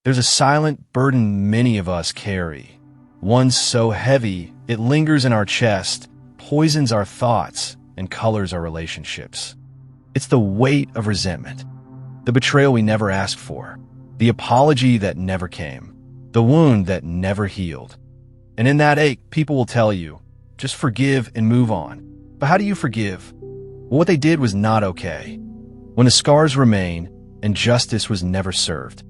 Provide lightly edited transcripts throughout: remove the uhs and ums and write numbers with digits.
There's a silent burden many of us carry, one so heavy it lingers in our chest, poisons our thoughts, and colors our relationships. It's the weight of resentment, the betrayal we never asked for, the apology that never came, the wound that never healed. And in that ache, people will tell you, just forgive and move on. But how do you forgive? Well, what they did was not okay. When the scars remain and justice was never served.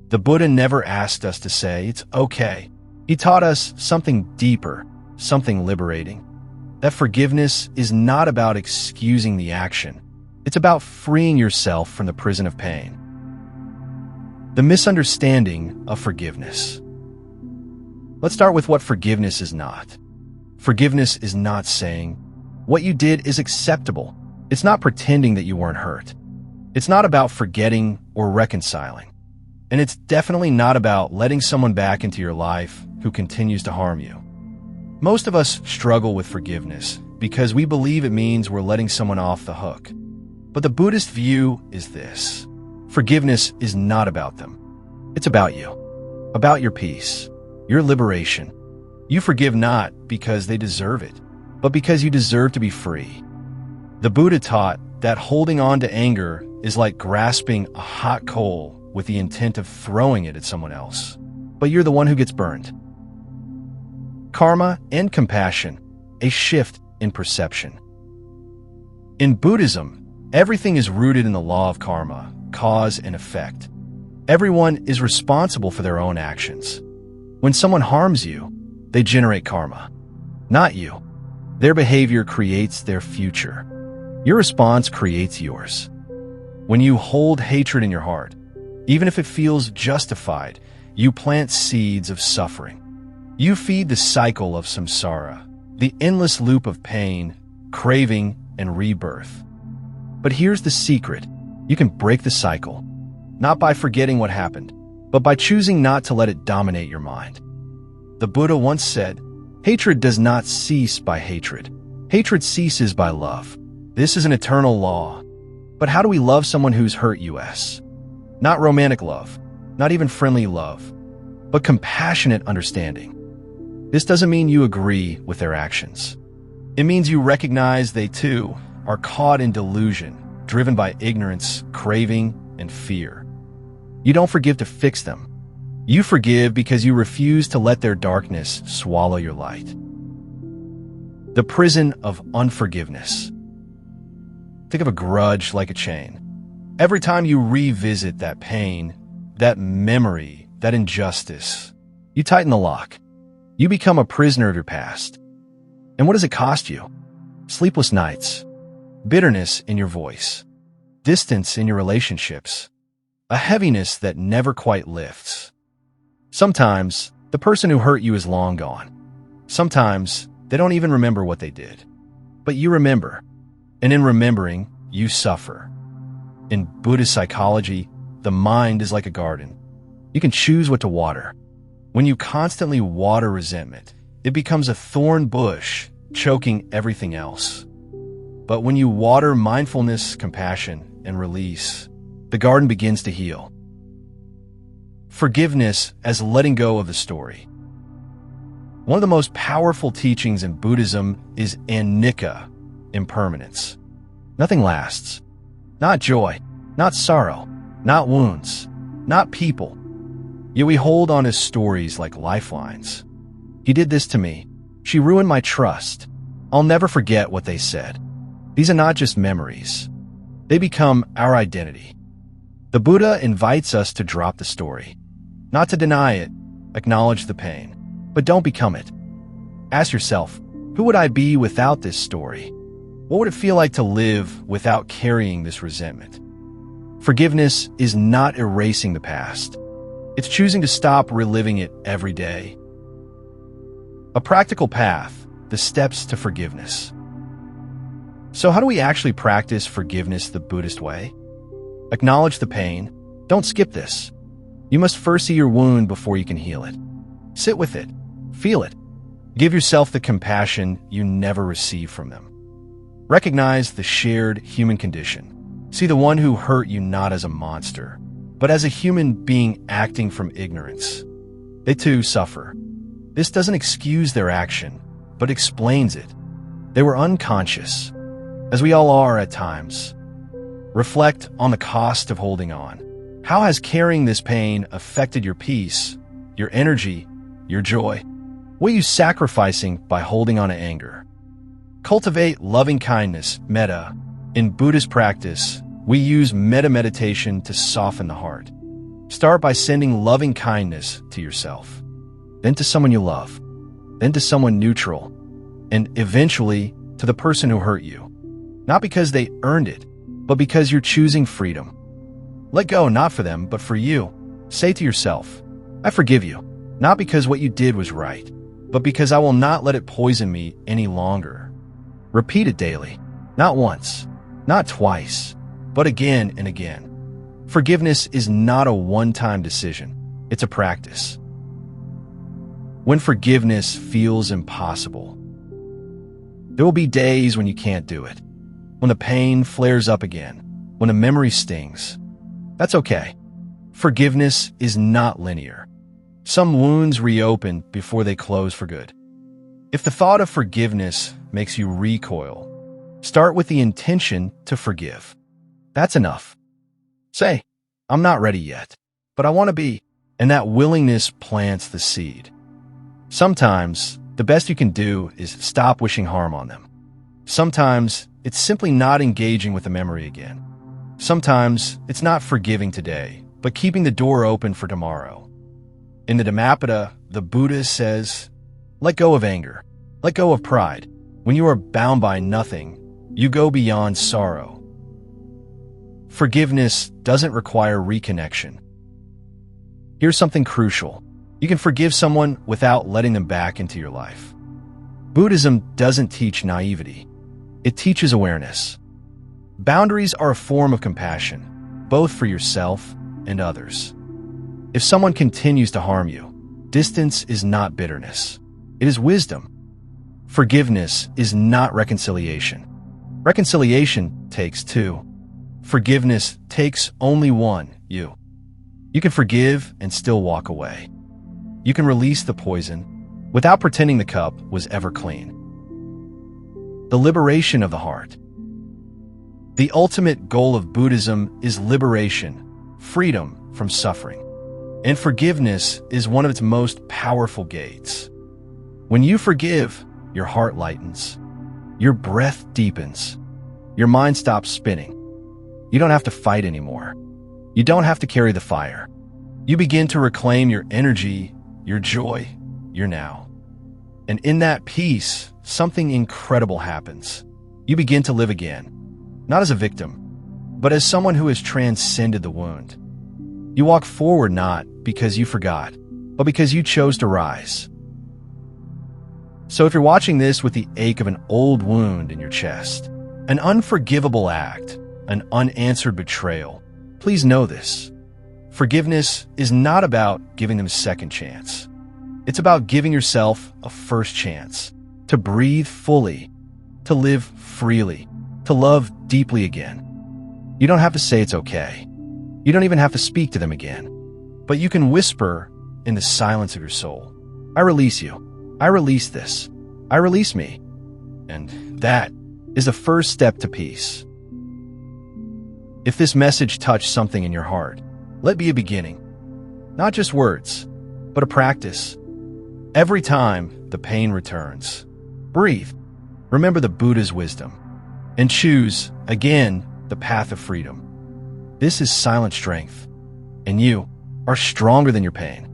The Buddha never asked us to say, it's okay. He taught us something deeper, something liberating. That forgiveness is not about excusing the action. It's about freeing yourself from the prison of pain. The misunderstanding of forgiveness. Let's start with what forgiveness is not. Forgiveness is not saying, what you did is acceptable. It's not pretending that you weren't hurt. It's not about forgetting or reconciling. And it's definitely not about letting someone back into your life who continues to harm you. Most of us struggle with forgiveness because we believe it means we're letting someone off the hook. But the Buddhist view is this. Forgiveness is not about them. It's about you, about your peace, your liberation. You forgive not because they deserve it, but because you deserve to be free. The Buddha taught that holding on to anger is like grasping a hot coal with the intent of throwing it at someone else, but you're the one who gets burned. Karma and compassion, a shift in perception. In Buddhism, everything is rooted in the law of karma, cause and effect. Everyone is responsible for their own actions. When someone harms you, they generate karma, not you. Their behavior creates their future. Your response creates yours. When you hold hatred in your heart, even if it feels justified, you plant seeds of suffering. You feed the cycle of samsara, the endless loop of pain, craving, and rebirth. But here's the secret. You can break the cycle, not by forgetting what happened, but by choosing not to let it dominate your mind. The Buddha once said, hatred does not cease by hatred. Hatred ceases by love. This is an eternal law. But how do we love someone who's hurt us? Not romantic love, not even friendly love, but compassionate understanding. This doesn't mean you agree with their actions. It means you recognize they too are caught in delusion, driven by ignorance, craving, and fear. You don't forgive to fix them. You forgive because you refuse to let their darkness swallow your light. The prison of unforgiveness. Think of a grudge like a chain. Every time you revisit that pain, that memory, that injustice, you tighten the lock. You become a prisoner of your past. And what does it cost you? Sleepless nights, bitterness in your voice, distance in your relationships, a heaviness that never quite lifts. Sometimes, the person who hurt you is long gone. Sometimes, they don't even remember what they did. But you remember, and in remembering, you suffer. In Buddhist psychology, the mind is like a garden. You can choose what to water. When you constantly water resentment, it becomes a thorn bush, choking everything else. But when you water mindfulness, compassion, and release, the garden begins to heal. Forgiveness as letting go of the story. One of the most powerful teachings in Buddhism is anicca, impermanence. Nothing lasts. Not joy, not sorrow, not wounds, not people. Yet we hold on to stories like lifelines. He did this to me. She ruined my trust. I'll never forget what they said. These are not just memories. They become our identity. The Buddha invites us to drop the story. Not to deny it, acknowledge the pain, but don't become it. Ask yourself, who would I be without this story? What would it feel like to live without carrying this resentment? Forgiveness is not erasing the past. It's choosing to stop reliving it every day. A practical path, the steps to forgiveness. So how do we actually practice forgiveness the Buddhist way? Acknowledge the pain. Don't skip this. You must first see your wound before you can heal it. Sit with it. Feel it. Give yourself the compassion you never received from them. Recognize the shared human condition. See the one who hurt you not as a monster, but as a human being acting from ignorance. They too suffer. This doesn't excuse their action, but explains it. They were unconscious, as we all are at times. Reflect on the cost of holding on. How has carrying this pain affected your peace, your energy, your joy? What are you sacrificing by holding on to anger? Cultivate loving kindness, metta. In Buddhist practice, we use metta meditation to soften the heart. Start by sending loving kindness to yourself, then to someone you love, then to someone neutral, and eventually to the person who hurt you. Not because they earned it, but because you're choosing freedom. Let go not for them, but for you. Say to yourself, I forgive you, not because what you did was right, but because I will not let it poison me any longer. Repeat it daily, not once, not twice, but again and again. Forgiveness is not a one-time decision. It's a practice. When forgiveness feels impossible, there will be days when you can't do it. When the pain flares up again, when the memory stings. That's okay. Forgiveness is not linear. Some wounds reopen before they close for good. If the thought of forgiveness makes you recoil, start with the intention to forgive. That's enough. Say, I'm not ready yet, but I want to be, and that willingness plants the seed. Sometimes, the best you can do is stop wishing harm on them. Sometimes, it's simply not engaging with the memory again. Sometimes, it's not forgiving today, but keeping the door open for tomorrow. In the Dhammapada, the Buddha says, let go of anger, let go of pride. When you are bound by nothing, you go beyond sorrow. Forgiveness doesn't require reconnection. Here's something crucial. You can forgive someone without letting them back into your life. Buddhism doesn't teach naivety. It teaches awareness. Boundaries are a form of compassion, both for yourself and others. If someone continues to harm you, distance is not bitterness. It is wisdom. Forgiveness is not reconciliation. Reconciliation takes two. Forgiveness takes only one, you. You can forgive and still walk away. You can release the poison without pretending the cup was ever clean. The liberation of the heart. The ultimate goal of Buddhism is liberation, freedom from suffering. And forgiveness is one of its most powerful gates. When you forgive, your heart lightens. Your breath deepens. Your mind stops spinning. You don't have to fight anymore. You don't have to carry the fire. You begin to reclaim your energy, your joy, your now. And in that peace, something incredible happens. You begin to live again, not as a victim, but as someone who has transcended the wound. You walk forward not because you forgot, but because you chose to rise. So if you're watching this with the ache of an old wound in your chest, an unforgivable act, an unanswered betrayal, please know this. Forgiveness is not about giving them a second chance. It's about giving yourself a first chance to breathe fully, to live freely, to love deeply again. You don't have to say it's okay. You don't even have to speak to them again. But you can whisper in the silence of your soul, I release you. I release this. I release me. And that is the first step to peace. If this message touched something in your heart, let be a beginning. Not just words, but a practice. Every time the pain returns, breathe. Remember the Buddha's wisdom. And choose, again, the path of freedom. This is silent strength. And you are stronger than your pain.